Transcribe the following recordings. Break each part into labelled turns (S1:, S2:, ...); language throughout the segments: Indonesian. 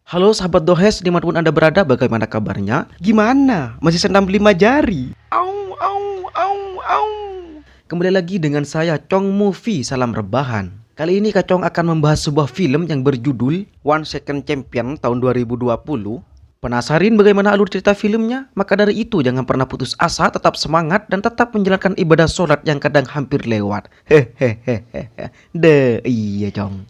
S1: Halo sahabat Dohes, dimanapun Anda berada, bagaimana kabarnya? Gimana? Masih senam 5 jari? Au, au, au, au. Kembali lagi dengan saya, Chong Movie, salam rebahan. Kali ini Kak Chong akan membahas sebuah film yang berjudul One Second Champion tahun 2020. Penasarin bagaimana alur cerita filmnya? Maka dari itu jangan pernah putus asa, tetap semangat, dan tetap menjalankan ibadah sholat yang kadang hampir lewat. Hehehehe. Iya Chong.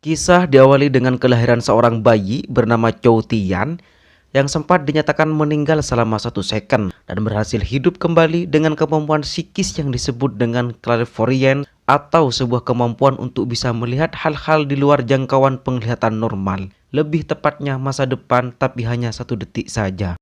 S1: Kisah diawali dengan kelahiran seorang bayi bernama Chow Tian yang sempat dinyatakan meninggal selama 1 second dan berhasil hidup kembali dengan kemampuan psikis yang disebut dengan clairvoyance atau sebuah kemampuan untuk bisa melihat hal-hal di luar jangkauan penglihatan normal. Lebih tepatnya masa depan, tapi hanya 1 detik saja.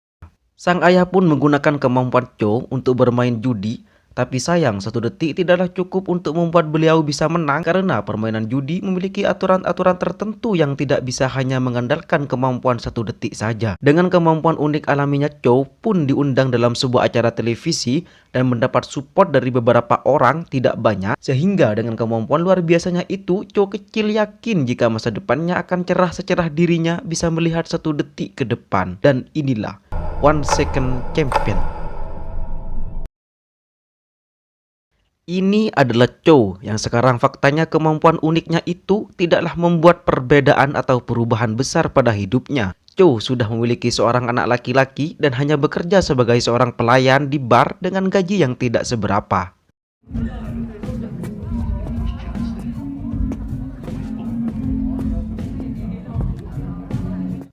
S1: Sang ayah pun menggunakan kemampuan Chow untuk bermain judi. Tapi sayang 1 detik tidaklah cukup untuk membuat beliau bisa menang karena permainan judi memiliki aturan-aturan tertentu yang tidak bisa hanya mengandalkan kemampuan 1 detik saja. Dengan kemampuan unik alaminya, Chow pun diundang dalam sebuah acara televisi dan mendapat support dari beberapa orang, tidak banyak, sehingga dengan kemampuan luar biasanya itu, Chow kecil yakin jika masa depannya akan cerah secerah dirinya bisa melihat 1 detik ke depan. Dan inilah One Second Champion. Ini adalah Chow yang sekarang faktanya kemampuan uniknya itu tidaklah membuat perbedaan atau perubahan besar pada hidupnya. Chow sudah memiliki seorang anak laki-laki dan hanya bekerja sebagai seorang pelayan di bar dengan gaji yang tidak seberapa.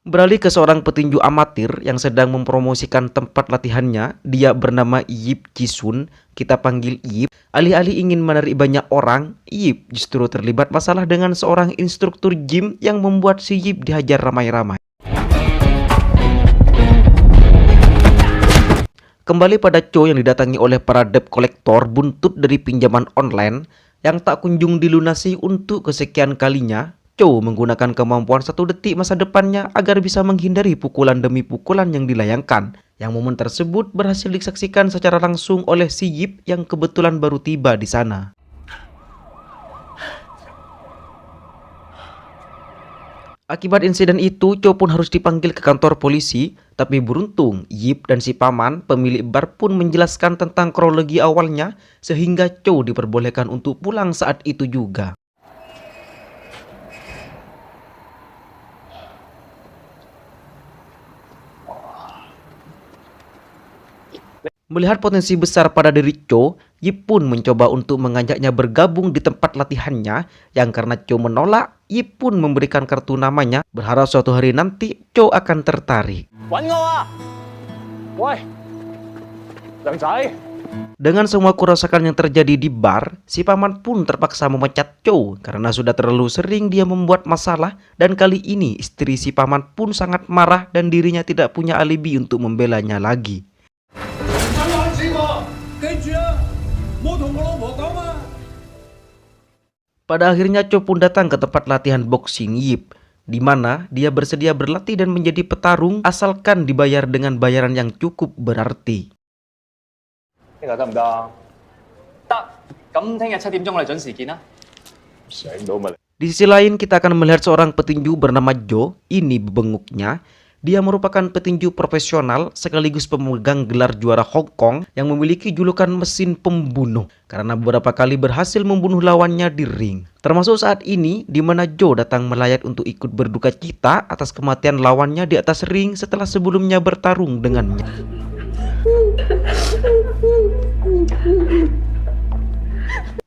S1: Beralih ke seorang petinju amatir yang sedang mempromosikan tempat latihannya, dia bernama Yip Jisun, kita panggil Yip. Alih-alih ingin menarik banyak orang, Yip justru terlibat masalah dengan seorang instruktur gym yang membuat si Yip dihajar ramai-ramai. Kembali pada Chow yang didatangi oleh para debt collector buntut dari pinjaman online yang tak kunjung dilunasi untuk kesekian kalinya. Chow menggunakan kemampuan 1 detik masa depannya agar bisa menghindari pukulan demi pukulan yang dilayangkan. Yang momen tersebut berhasil disaksikan secara langsung oleh si Yip yang kebetulan baru tiba di sana. Akibat insiden itu, Chow pun harus dipanggil ke kantor polisi. Tapi beruntung, Yip dan si paman pemilik bar pun menjelaskan tentang kronologi awalnya sehingga Chow diperbolehkan untuk pulang saat itu juga. Melihat potensi besar pada diri Chow, Yip pun mencoba untuk mengajaknya bergabung di tempat latihannya, yang karena Chow menolak, Yip pun memberikan kartu namanya, berharap suatu hari nanti Chow akan tertarik. Dengan semua kerusakan yang terjadi di bar, si paman pun terpaksa memecat Chow karena sudah terlalu sering dia membuat masalah, dan kali ini istri si paman pun sangat marah dan dirinya tidak punya alibi untuk membelanya lagi. Pada akhirnya Chow pun datang ke tempat latihan boxing Yip, di mana dia bersedia berlatih dan menjadi petarung asalkan dibayar dengan bayaran yang cukup berarti. Di sisi lain kita akan melihat seorang petinju bernama Joe. Ini bebenguknya. Dia merupakan petinju profesional sekaligus pemegang gelar juara Hong Kong yang memiliki julukan mesin pembunuh karena beberapa kali berhasil membunuh lawannya di ring. Termasuk saat ini di mana Joe datang melayat untuk ikut berduka cita atas kematian lawannya di atas ring setelah sebelumnya bertarung dengannya.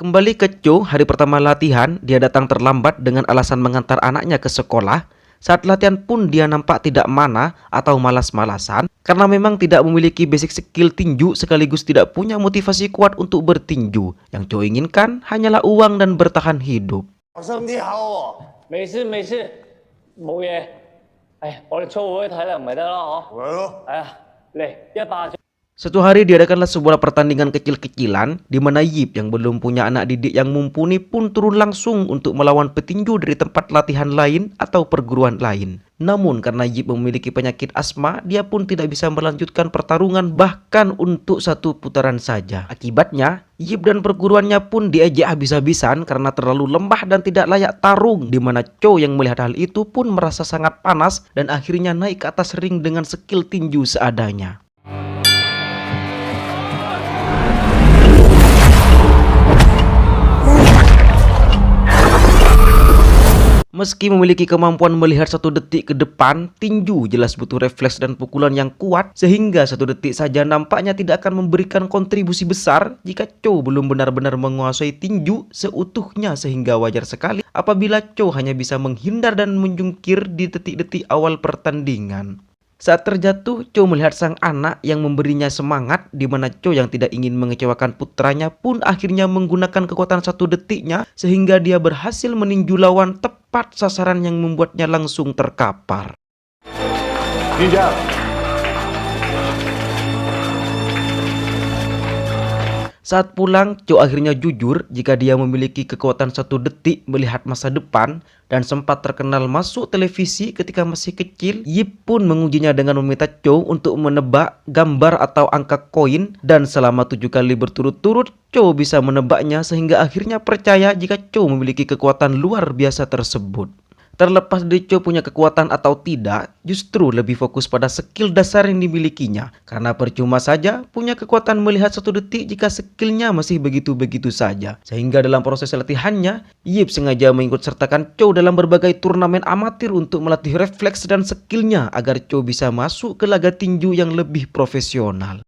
S1: Kembali ke Chow, hari pertama latihan, dia datang terlambat dengan alasan mengantar anaknya ke sekolah. Saat latihan pun dia nampak tidak mana atau malas-malasan karena memang tidak memiliki basic skill tinju sekaligus tidak punya motivasi kuat untuk bertinju. Yang Chow inginkan hanyalah uang dan bertahan hidup. Suatu hari diadakanlah sebuah pertandingan kecil-kecilan di mana Yip yang belum punya anak didik yang mumpuni pun turun langsung untuk melawan petinju dari tempat latihan lain atau perguruan lain. Namun karena Yip memiliki penyakit asma, dia pun tidak bisa melanjutkan pertarungan bahkan untuk satu putaran saja. Akibatnya, Yip dan perguruannya pun diejek habis-habisan karena terlalu lemah dan tidak layak tarung, di mana Chow yang melihat hal itu pun merasa sangat panas dan akhirnya naik ke atas ring dengan skill tinju seadanya. Meski memiliki kemampuan melihat 1 detik ke depan, tinju jelas butuh refleks dan pukulan yang kuat, sehingga 1 detik saja nampaknya tidak akan memberikan kontribusi besar jika Chow belum benar-benar menguasai tinju seutuhnya, sehingga wajar sekali apabila Chow hanya bisa menghindar dan menjungkir di detik-detik awal pertandingan. Saat terjatuh, Chow melihat sang anak yang memberinya semangat, di mana Chow yang tidak ingin mengecewakan putranya pun akhirnya menggunakan kekuatan 1 detiknya sehingga dia berhasil meninju lawan tepat sasaran yang membuatnya langsung terkapar. Saat pulang, Chow akhirnya jujur jika dia memiliki kekuatan 1 detik melihat masa depan dan sempat terkenal masuk televisi ketika masih kecil. Yip pun mengujinya dengan meminta Chow untuk menebak gambar atau angka koin, dan selama 7 kali berturut-turut Chow bisa menebaknya sehingga akhirnya percaya jika Chow memiliki kekuatan luar biasa tersebut. Terlepas dari Chow punya kekuatan atau tidak, justru lebih fokus pada skill dasar yang dimilikinya. Karena percuma saja punya kekuatan melihat 1 detik jika skillnya masih begitu-begitu saja. Sehingga dalam proses latihannya, Yip sengaja mengikut sertakan Chow dalam berbagai turnamen amatir untuk melatih refleks dan skillnya agar Chow bisa masuk ke laga tinju yang lebih profesional.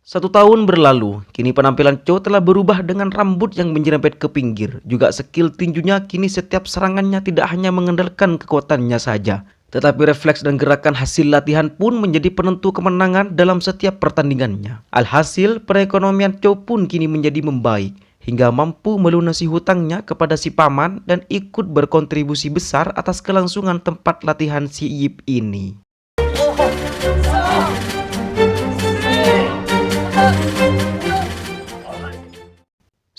S1: 1 tahun berlalu, kini penampilan Chow telah berubah dengan rambut yang menjerempet ke pinggir. Juga skill tinjunya kini setiap serangannya tidak hanya mengandalkan kekuatannya saja, tetapi refleks dan gerakan hasil latihan pun menjadi penentu kemenangan dalam setiap pertandingannya. Alhasil, perekonomian Chow pun kini menjadi membaik, hingga mampu melunasi hutangnya kepada si paman dan ikut berkontribusi besar atas kelangsungan tempat latihan si Yip ini.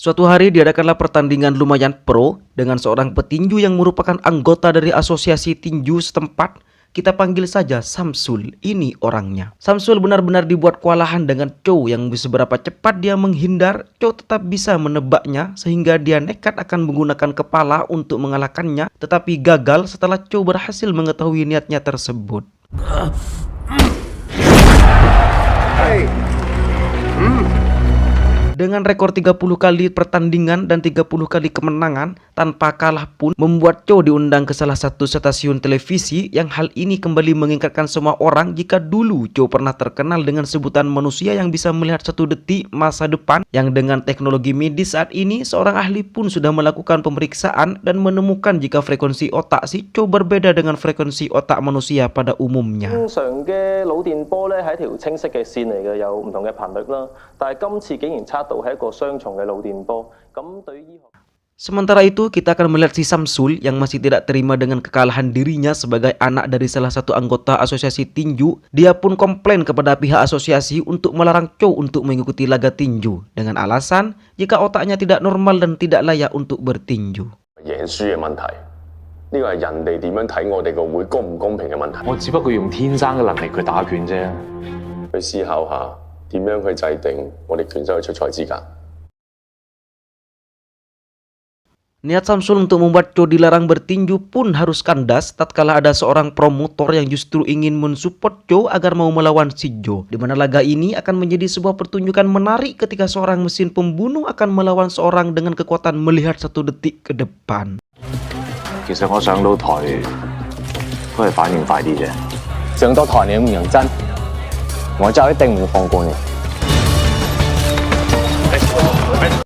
S1: Suatu hari diadakanlah pertandingan lumayan pro dengan seorang petinju yang merupakan anggota dari asosiasi tinju setempat. Kita panggil saja Samsul, ini orangnya. Samsul benar-benar dibuat kewalahan dengan Chow yang seberapa cepat dia menghindar, Chow tetap bisa menebaknya sehingga dia nekat akan menggunakan kepala untuk mengalahkannya, tetapi gagal setelah Chow berhasil mengetahui niatnya tersebut. Dengan rekor 30 kali pertandingan dan 30 kali kemenangan tanpa kalah pun membuat Chow diundang ke salah satu stasiun televisi, yang hal ini kembali mengingatkan semua orang jika dulu Chow pernah terkenal dengan sebutan manusia yang bisa melihat 1 detik masa depan, yang dengan teknologi medis saat ini seorang ahli pun sudah melakukan pemeriksaan dan menemukan jika frekuensi otak si Chow berbeda dengan frekuensi otak manusia pada umumnya. Sementara itu, kita akan melihat si Samsul yang masih tidak terima dengan kekalahan dirinya sebagai anak dari salah satu anggota asosiasi tinju. Dia pun komplain kepada pihak asosiasi untuk melarang Chow untuk mengikuti laga tinju dengan alasan jika otaknya tidak normal dan tidak layak untuk bertinju. Niat Samsul untuk membuat Chow dilarang bertinju pun harus kandas tatkala ada seorang promotor yang justru ingin mensupport Chow agar mau melawan si Jo, di mana laga ini akan menjadi sebuah pertunjukan menarik ketika seorang mesin pembunuh akan melawan seorang dengan kekuatan melihat 1 detik ke depan.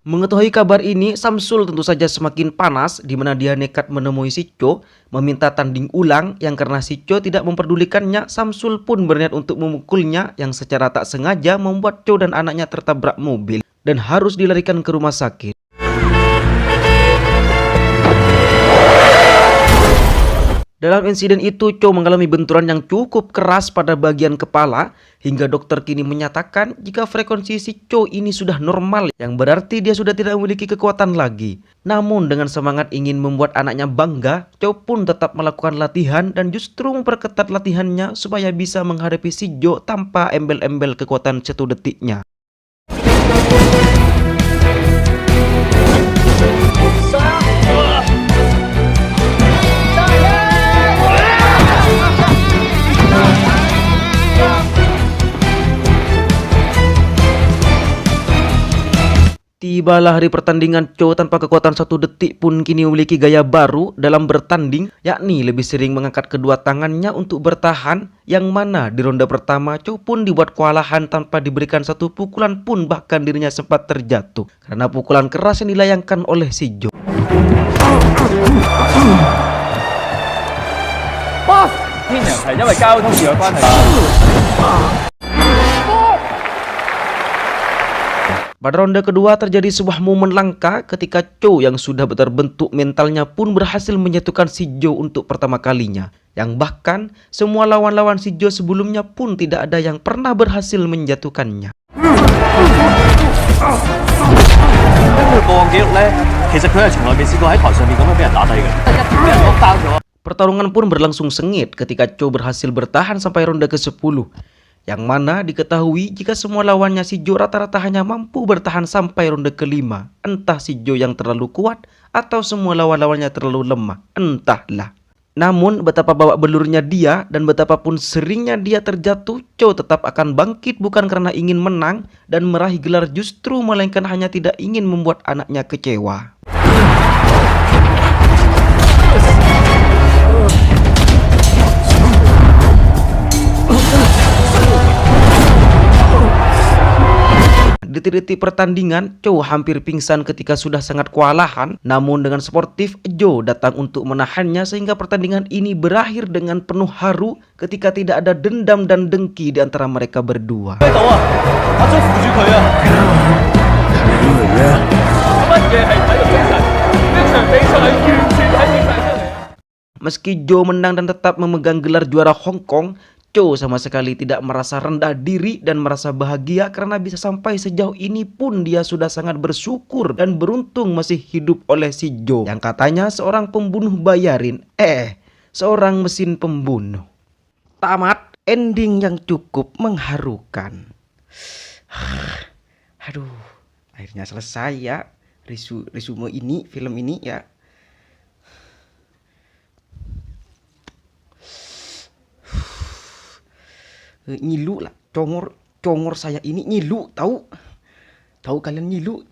S1: Mengetahui kabar ini, Samsul tentu saja semakin panas, di mana dia nekat menemui si Chow, meminta tanding ulang, yang karena si Chow tidak memperdulikannya, Samsul pun berniat untuk memukulnya, yang secara tak sengaja membuat Chow dan anaknya tertabrak mobil dan harus dilarikan ke rumah sakit. Dalam insiden itu, Cho mengalami benturan yang cukup keras pada bagian kepala, hingga dokter kini menyatakan jika frekuensi si Cho ini sudah normal, yang berarti dia sudah tidak memiliki kekuatan lagi. Namun dengan semangat ingin membuat anaknya bangga, Cho pun tetap melakukan latihan dan justru memperketat latihannya supaya bisa menghadapi si Jo tanpa embel-embel kekuatan 1 detiknya. Tibalah hari pertandingan. Cho tanpa kekuatan 1 detik pun kini memiliki gaya baru dalam bertanding, yakni lebih sering mengangkat kedua tangannya untuk bertahan, yang mana di ronde pertama Cho pun dibuat kewalahan tanpa diberikan 1 pukulan pun, bahkan dirinya sempat terjatuh karena pukulan keras yang dilayangkan oleh si Jo. Pada ronde kedua terjadi sebuah momen langka ketika Cho yang sudah terbentuk mentalnya pun berhasil menyatukan si Jo untuk pertama kalinya, yang bahkan semua lawan-lawan si Jo sebelumnya pun tidak ada yang pernah berhasil menjatuhkannya. Pertarungan pun berlangsung sengit ketika Cho berhasil bertahan sampai ronde ke-10. Yang mana diketahui jika semua lawannya si Jo rata-rata hanya mampu bertahan sampai ronde ke-5. Entah si Jo yang terlalu kuat atau semua lawan-lawannya terlalu lemah, entahlah. Namun betapa babak belurnya dia dan betapapun seringnya dia terjatuh, Cho tetap akan bangkit bukan karena ingin menang dan meraih gelar justru, melainkan hanya tidak ingin membuat anaknya kecewa. Di detik-detik pertandingan, Cho hampir pingsan ketika sudah sangat kewalahan. Namun dengan sportif, Jo datang untuk menahannya sehingga pertandingan ini berakhir dengan penuh haru ketika tidak ada dendam dan dengki di antara mereka berdua. Meski Jo menang dan tetap memegang gelar juara Hong Kong, Cho sama sekali tidak merasa rendah diri dan merasa bahagia karena bisa sampai sejauh ini pun dia sudah sangat bersyukur dan beruntung masih hidup oleh si Jo yang katanya seorang pembunuh bayarin, seorang mesin pembunuh. Tamat, ending yang cukup mengharukan. Aduh, akhirnya selesai ya resume ini, film ini ya. Ngilu lah, congor saya ini ngilu, tahu kalian ngilu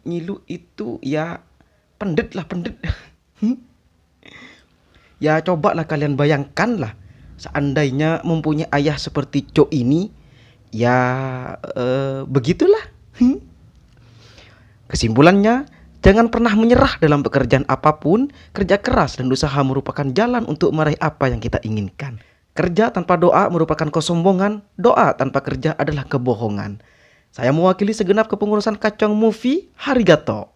S1: itu ya pendet lah. Ya cobalah kalian bayangkan lah, seandainya mempunyai ayah seperti Cho ini, ya begitulah. Kesimpulannya, jangan pernah menyerah dalam pekerjaan apapun. Kerja keras dan usaha merupakan jalan untuk meraih apa yang kita inginkan. Kerja tanpa doa merupakan kesombongan, doa tanpa kerja adalah kebohongan. Saya mewakili segenap kepengurusan Kacang Movie, Harigato.